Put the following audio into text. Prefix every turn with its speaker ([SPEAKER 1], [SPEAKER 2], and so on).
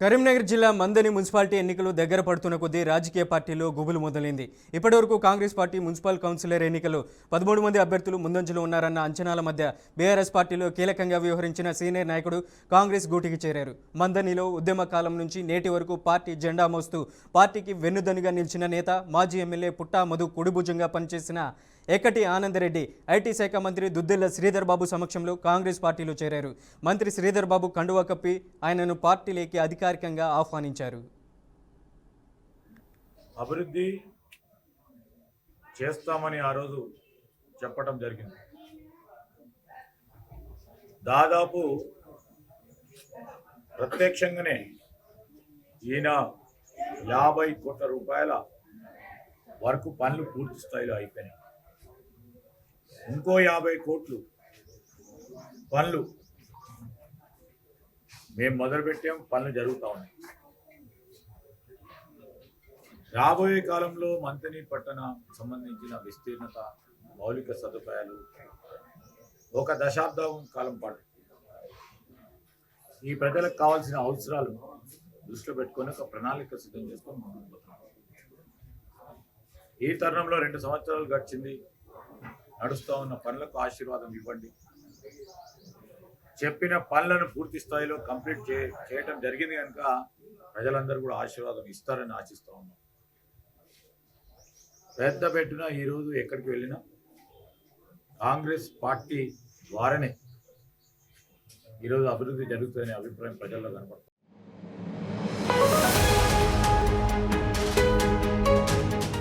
[SPEAKER 1] కరీంనగర్ జిల్లా మందని మున్సిపాలిటీ ఎన్నికలు దగ్గర పడుతున్న కొద్దీ రాజకీయ పార్టీలో గుబులు మొదలైంది. ఇప్పటివరకు కాంగ్రెస్ పార్టీ మున్సిపల్ కౌన్సిలర్ ఎన్నికలు 13 మంది అభ్యర్థులు ముందంజలో ఉన్నారన్న అంచనాల మధ్య బీఆర్ఎస్ పార్టీలో కీలకంగా వ్యవహరించిన సీనియర్ నాయకుడు కాంగ్రెస్ గూటికి చేరారు. మందనిలో ఉద్యమ కాలం నుంచి నేటి వరకు పార్టీ జెండా మోస్తూ పార్టీకి వెన్నుదన్నుగా నిలిచిన నేత మాజీ ఎమ్మెల్యే పుట్టా మధు కుడిభుజంగా పనిచేసిన ఏకటి ఆనందరెడ్డి ఐటీ శాఖ మంత్రి దుద్దిళ్ల శ్రీధర్ బాబు సమక్షంలో కాంగ్రెస్ పార్టీలో చేరారు. మంత్రి శ్రీధర్ బాబు కండువా కప్పి ఆయనను పార్టీలోకి అధికారికంగా ఆహ్వానించారు.
[SPEAKER 2] అభివృద్ధి చేస్తామని ఆ రోజు చెప్పడం జరిగింది. దాదాపు ప్రత్యక్షంగానే ఈయన 50 కోట్ల రూపాయల వరకు పనులు పూర్తి స్థాయిలో అయిపోయినాయి. ఇంకో 50 కోట్లు పనులు మేము మొదలుపెట్టాం, పనులు జరుగుతూ ఉన్నాయి. రాబోయే కాలంలో మంతని పట్టణ సంబంధించిన విస్తీర్ణత, మౌలిక సదుపాయాలు ఒక దశాబ్దం కాలం పాటు ఈ ప్రజలకు కావాల్సిన అవసరాలు దృష్టిలో పెట్టుకొని ఒక ప్రణాళిక సిద్ధం చేసుకొని ముందుకు పోతున్నాం. ఈ తరుణంలో 2 సంవత్సరాలు గడిచింది. నడుస్తూ ఉన్న పనులకు ఆశీర్వాదం ఇవ్వండి. చెప్పిన పనులను పూర్తి స్థాయిలో కంప్లీట్ చేయటం జరిగింది కనుక ప్రజలందరూ కూడా ఆశీర్వాదం ఇస్తారని ఆశిస్తూ ఉన్నాం. పెద్ద పెట్టున ఈరోజు ఎక్కడికి వెళ్ళినా కాంగ్రెస్ పార్టీ ద్వారానే ఈరోజు అభివృద్ధి జరుగుతుందనే అభిప్రాయం ప్రజల్లో కనపడుతుంది.